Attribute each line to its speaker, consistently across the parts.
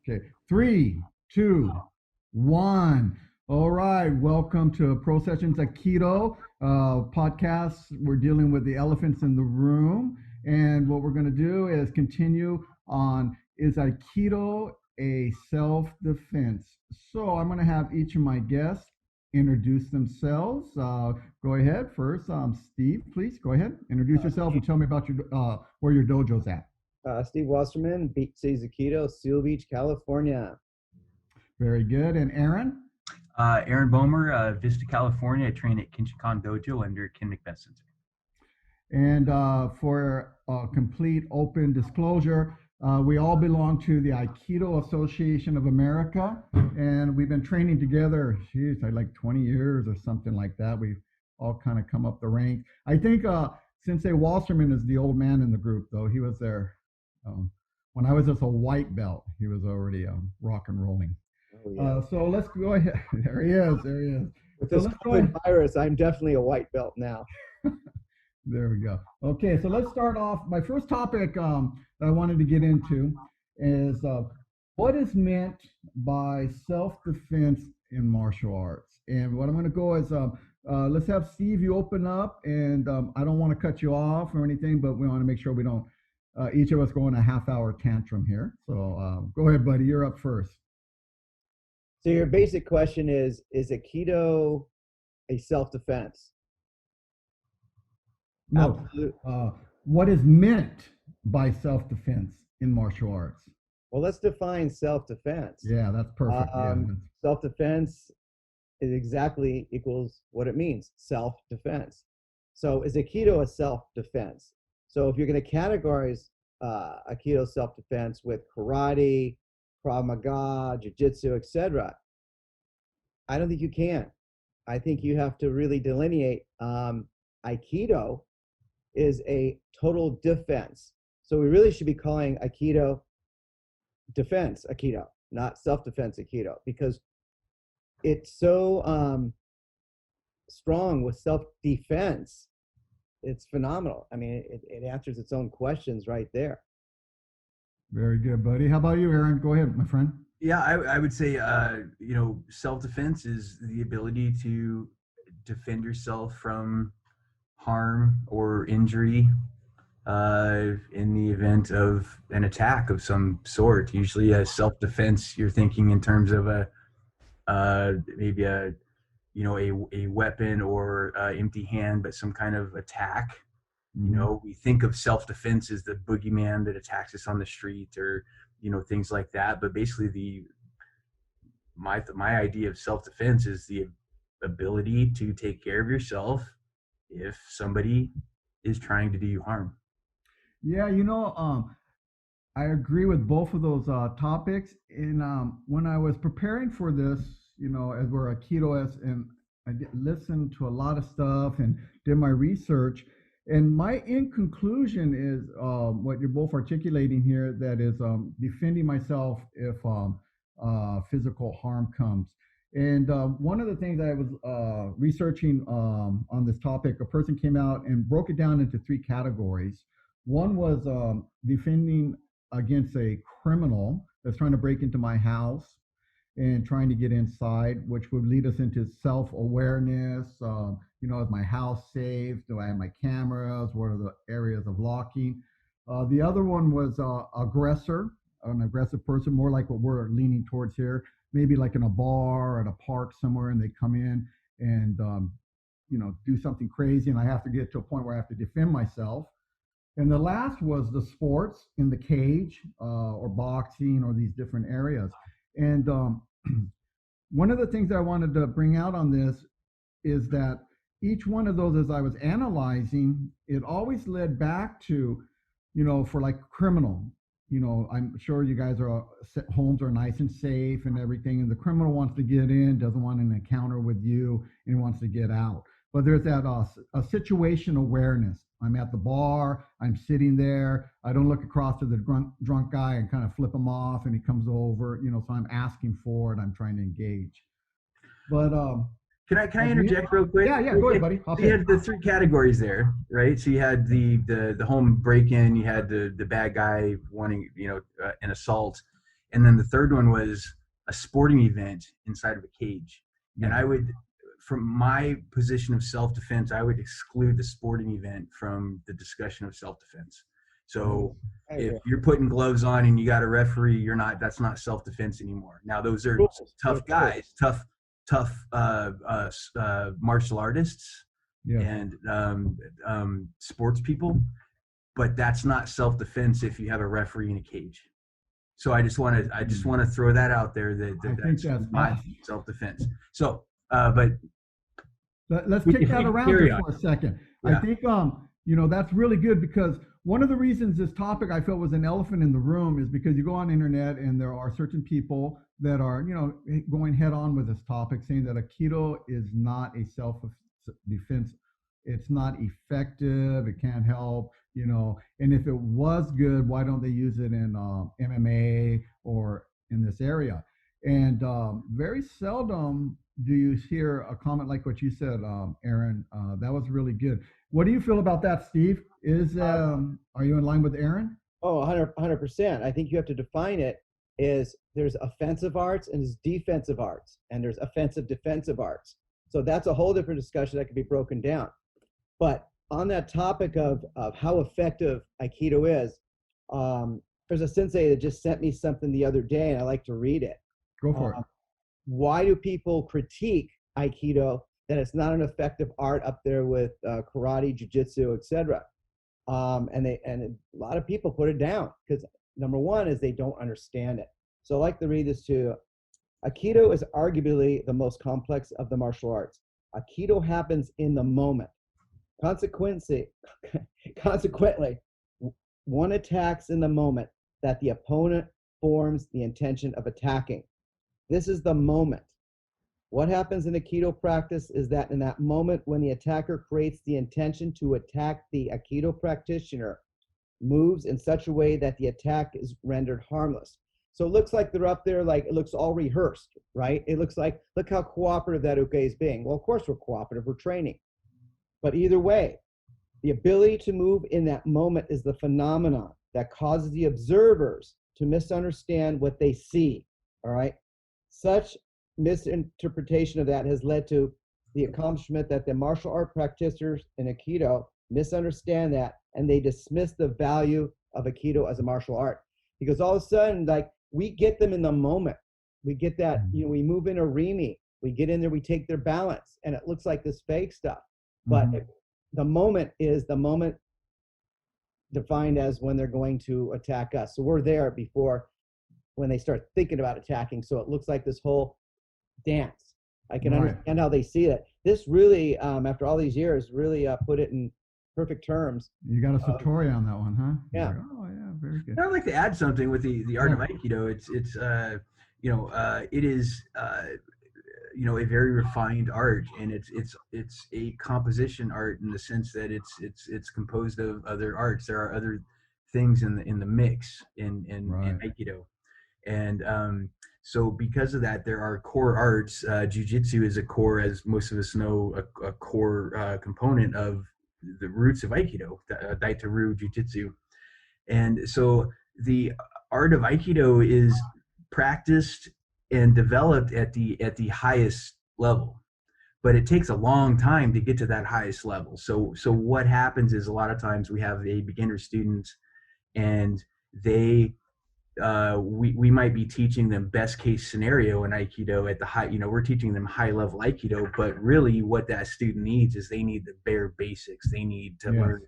Speaker 1: Okay, three, two, one. All right, welcome to Pro Sessions Aikido podcast. We're dealing with the elephants in the room, and what we're going to do is continue on is Aikido a self-defense? So I'm going to have each of my guests introduce themselves. Go ahead first. Steve, please go ahead. Introduce yourself and tell me about your where your dojo's at.
Speaker 2: Steve Wasserman, Beach Cities Aikido, Seal Beach, California.
Speaker 1: Very good. And Aaron?
Speaker 3: Aaron Bomer, Vista, California. I train at Kinshikan Dojo under Ken McBeth Sensei.
Speaker 1: And for complete open disclosure, we all belong to the Aikido Association of America, and we've been training together, like 20 years or something like that. We've all kind of come up the ranks. I think Sensei Wasserman is the old man in the group, though. He was there when I was just a white belt. He was already rock and rolling.
Speaker 2: Oh, yeah.
Speaker 1: So let's go ahead. There he is.
Speaker 2: With this COVID virus, I'm definitely a white belt now.
Speaker 1: There we go. Okay, so let's start off. My first topic that I wanted to get into is what is meant by self-defense in martial arts. And what I'm going to go is let's have Steve, you open up, and I don't want to cut you off or anything, but we want to make sure we don't each of us go in a half-hour tantrum here. So go ahead, buddy. You're up first.
Speaker 2: So your basic question is Aikido a self-defense?
Speaker 1: No. What is meant by self-defense in martial arts?
Speaker 2: Well, let's define self-defense.
Speaker 1: Yeah, that's perfect.
Speaker 2: Self-defense is exactly equals what it means, self-defense. So is Aikido a self-defense? So if you're going to categorize Aikido self-defense with karate, Krav Maga, Jiu-Jitsu, etc., I don't think you can. I think you have to really delineate. Aikido is a total defense. So we really should be calling Aikido defense Aikido, not self-defense Aikido, because it's so strong with self-defense. It's phenomenal. I mean, it answers its own questions right there.
Speaker 1: Very good, buddy. How about you, Aaron? Go ahead, my friend.
Speaker 3: Yeah, I would say, self-defense is the ability to defend yourself from harm or injury in the event of an attack of some sort. Usually as self-defense, you're thinking in terms of maybe a weapon or empty hand, but some kind of attack. We think of self-defense as the boogeyman that attacks us on the street or things like that, but basically my idea of self-defense is the ability to take care of yourself if somebody is trying to do you harm.
Speaker 1: Yeah, I agree with both of those topics. And when I was preparing for this, as we're Aikidoists, and I listened to a lot of stuff and did my research, and my in conclusion is what you're both articulating here, that is defending myself if physical harm comes. And one of the things I was researching on this topic, a person came out and broke it down into three categories. One was defending against a criminal that's trying to break into my house and trying to get inside, which would lead us into self-awareness. Is my house safe? Do I have my cameras? What are the areas of locking? The other one was an aggressive person, more like what we're leaning towards here, maybe like in a bar or at a park somewhere, and they come in and do something crazy, and I have to get to a point where I have to defend myself. And the last was the sports in the cage or boxing or these different areas. And one of the things that I wanted to bring out on this is that each one of those, as I was analyzing, it always led back to, for like criminal, I'm sure you guys homes are nice and safe and everything, and the criminal wants to get in, doesn't want an encounter with you, and wants to get out. But there's that a situation awareness. I'm at the bar, I'm sitting there, I don't look across to the drunk guy and kind of flip him off, and he comes over, so I'm asking for it, I'm trying to engage. But
Speaker 3: Can I interject real quick?
Speaker 1: Yeah, go ahead, buddy.
Speaker 3: So you had the three categories there, right? So you had the home break-in, you had the bad guy wanting, an assault, And then the third one was a sporting event inside of a cage. And I would, from my position of self-defense, I would exclude the sporting event from the discussion of self-defense. So if you're putting gloves on and you got a referee, that's not self-defense anymore. Now those are tough guys, tough martial artists and sports people, but that's not self-defense if you have a referee in a cage. So I just want to throw that out there that's not self-defense. So, but
Speaker 1: let's kick that around just for a second. Yeah. I think that's really good, because one of the reasons this topic I felt was an elephant in the room is because you go on the internet and there are certain people that are going head on with this topic, saying that Aikido is not a self-defense. It's not effective. It can't help. And if it was good, why don't they use it in MMA or in this area? And very seldom do you hear a comment like what you said, Aaron. That was really good. What do you feel about that, Steve? Are you in line with Aaron?
Speaker 2: Oh, 100%. I think you have to define it as there's offensive arts and there's defensive arts, and there's offensive defensive arts. So that's a whole different discussion that can be broken down. But on that topic of how effective Aikido is, there's a sensei that just sent me something the other day, and I like to read it.
Speaker 1: Go for it.
Speaker 2: Why do people critique Aikido that it's not an effective art up there with karate, jiu-jitsu, etc.? And a lot of people put it down because number one is they don't understand it. So I like to read this too. Aikido is arguably the most complex of the martial arts. Aikido happens in the moment. Consequently, one attacks in the moment that the opponent forms the intention of attacking. This is the moment. What happens in Aikido practice is that in that moment when the attacker creates the intention to attack, the Aikido practitioner moves in such a way that the attack is rendered harmless. So it looks like they're up there, like it looks all rehearsed, right? It looks like, look how cooperative that uke is being. Well, of course we're cooperative, we're training. But either way, the ability to move in that moment is the phenomenon that causes the observers to misunderstand what they see, all right? Such misinterpretation of that has led to the accomplishment that the martial art practitioners in Aikido misunderstand that, and they dismiss the value of Aikido as a martial art. Because all of a sudden, like, we get them in the moment. We get that, we move in a rimi, we get in there, we take their balance, and it looks like this fake stuff. But the moment is the moment defined as when they're going to attack us. So we're there before when they start thinking about attacking. So it looks like this whole dance. I can understand how they see it. This really, after all these years, really put it in perfect terms.
Speaker 1: You got a Satori on that one, huh?
Speaker 2: Yeah.
Speaker 1: Like, oh yeah, very good.
Speaker 3: I'd like to add something with the art of Aikido. It is a very refined art, and it's a composition art in the sense that it's composed of other arts. There are other things in the mix in Aikido, and so because of that, there are core arts. Jiu-jitsu is a core, as most of us know, a core component of the roots of Aikido, Daitaru Jiu-jitsu. And so the art of Aikido is practiced and developed at the highest level, but it takes a long time to get to that highest level. So what happens is a lot of times we have a beginner students, and they we might be teaching them best case scenario in Aikido at the high, we're teaching them high level Aikido, but really what that student needs is they need the bare basics. They need to learn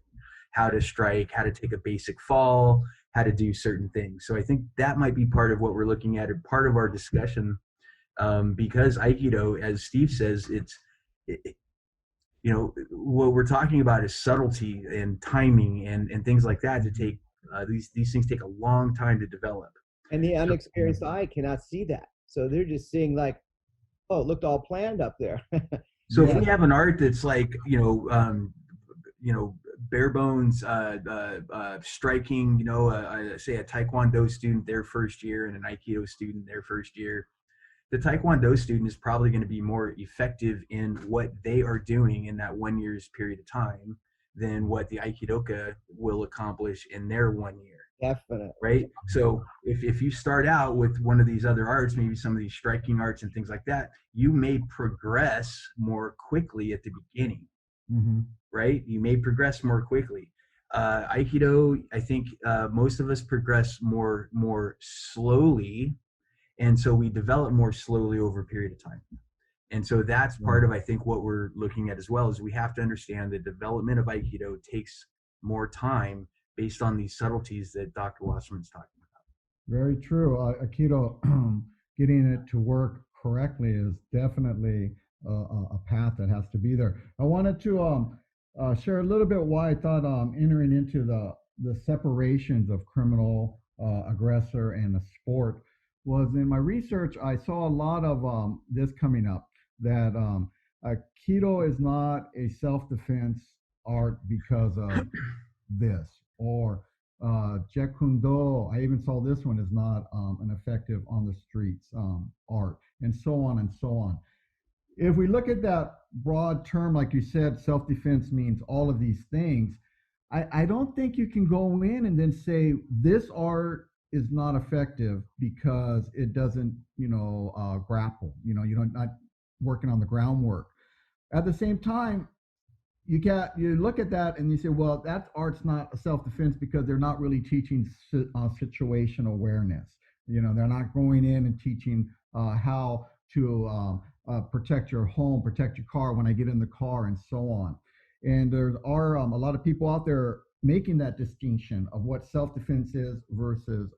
Speaker 3: how to strike, how to take a basic fall, how to do certain things. So I think that might be part of what we're looking at, or part of our discussion, because Aikido, as Steve says, what we're talking about is subtlety and timing and things like that. To take these things take a long time to develop,
Speaker 2: and the unexperienced eye cannot see that. So they're just seeing like, oh, it looked all planned up there.
Speaker 3: So if we have an art that's like bare bones striking, say a Taekwondo student their first year and an Aikido student their first year, the Taekwondo student is probably going to be more effective in what they are doing in that 1 year's period of time than what the Aikidoka will accomplish in their 1 year.
Speaker 2: Definitely.
Speaker 3: right? So if you start out with one of these other arts, maybe some of these striking arts and things like that, you may progress more quickly at the beginning,
Speaker 1: Mm-hmm.
Speaker 3: right? You may progress more quickly. Aikido, I think most of us progress more slowly, and so we develop more slowly over a period of time. And so that's
Speaker 1: Yeah.
Speaker 3: part of, I think, what we're looking at as well, is we have to understand the development of Aikido takes more time based on these subtleties that Dr. Wasserman's talking about.
Speaker 1: Very true. Aikido, getting it to work correctly is definitely a path that has to be there. I wanted to share a little bit why I thought entering into the separations of criminal, aggressor, and a sport was in my research. I saw a lot of this coming up that Aikido is not a self-defense art because of this, or Jeet Kune Do. I even saw this one is not an effective on the streets art, and so on and so on. If we look at that broad term, like you said, self defense means all of these things. I don't think you can go in and then say this art is not effective because it doesn't, grapple. You don't not working on the groundwork. At the same time, you look at that and you say, well, that art's not a self-defense because they're not really teaching situational awareness. They're not going in and teaching how to protect your home, protect your car when I get in the car, and so on. And there are a lot of people out there making that distinction of what self-defense is versus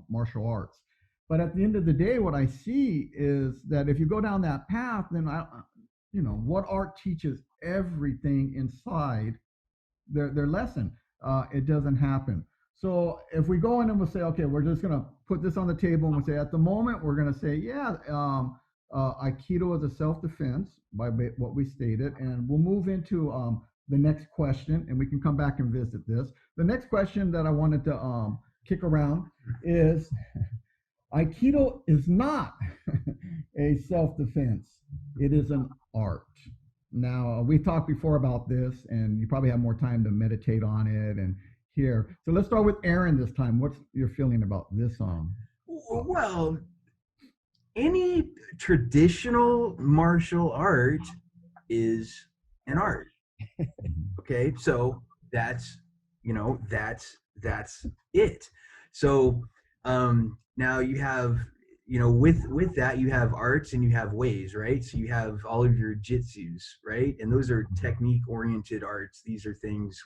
Speaker 1: martial arts. But at the end of the day, what I see is that if you go down that path, then what art teaches everything inside their lesson. It doesn't happen. So if we go in and we'll say, okay, we're just going to put this on the table, and we'll say, at the moment, we're going to say, yeah, Aikido is a self-defense by what we stated, and we'll move into the next question, and we can come back and visit this. The next question that I wanted to kick around is, Aikido is not a self-defense. It is an art. Now, we talked before about this, and you probably have more time to meditate on it and hear. So let's start with Aaron this time. What's your feeling about this song?
Speaker 3: Well, any traditional martial art is an art. Okay, so that's that's it. So now you have, with that, you have arts and you have ways, right? So you have all of your jitsus, right? And those are technique oriented arts. These are things,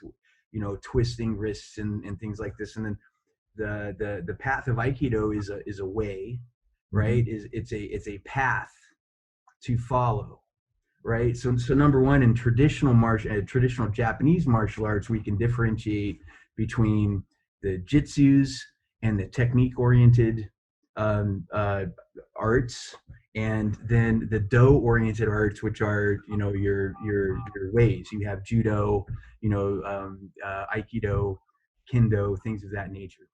Speaker 3: twisting wrists and things like this. And then the path of Aikido is a way, right? It's a path to follow, right? So number one, in traditional Japanese martial arts, we can differentiate between the jitsus and the technique oriented arts, and then the do oriented arts, which are your ways. You have judo, Aikido, kendo, things of that nature.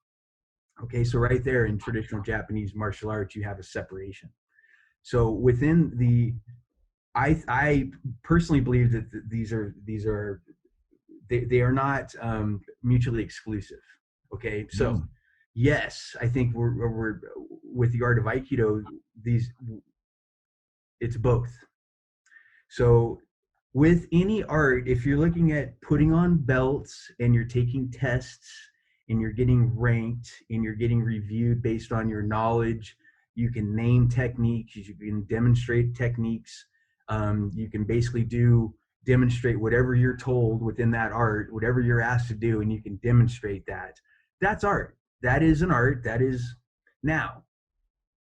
Speaker 3: Okay, so right there in traditional Japanese martial arts, you have a separation. So within I personally believe that these are they are not mutually exclusive. Okay, so yes, I think we're with the art of Aikido. It's both. So with any art, if you're looking at putting on belts and you're taking tests and you're getting ranked and you're getting reviewed based on your knowledge, you can name techniques, you can demonstrate techniques, you can basically demonstrate whatever you're told within that art, whatever you're asked to do, and you can demonstrate that. That's art. That is an art. That is. Now,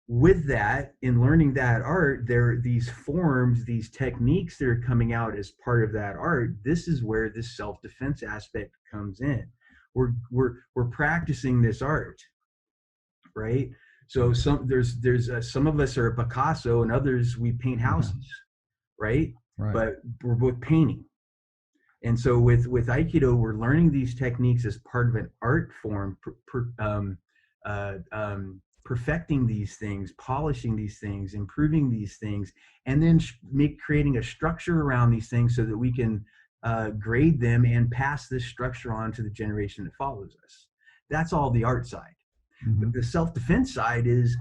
Speaker 3: with that, in learning that art, there are these forms, these techniques that are coming out as part of that art. This is where this self-defense aspect comes in. We're practicing this art, right? So there's some of us are Picasso, and others we paint houses, right? But we're both painting. And so with Aikido, we're learning these techniques as part of an art form, perfecting these things, polishing these things, improving these things, and then creating a structure around these things so that we can grade them and pass this structure on to the generation that follows us. That's all the art side.
Speaker 1: Mhm.
Speaker 3: But the self-defense side is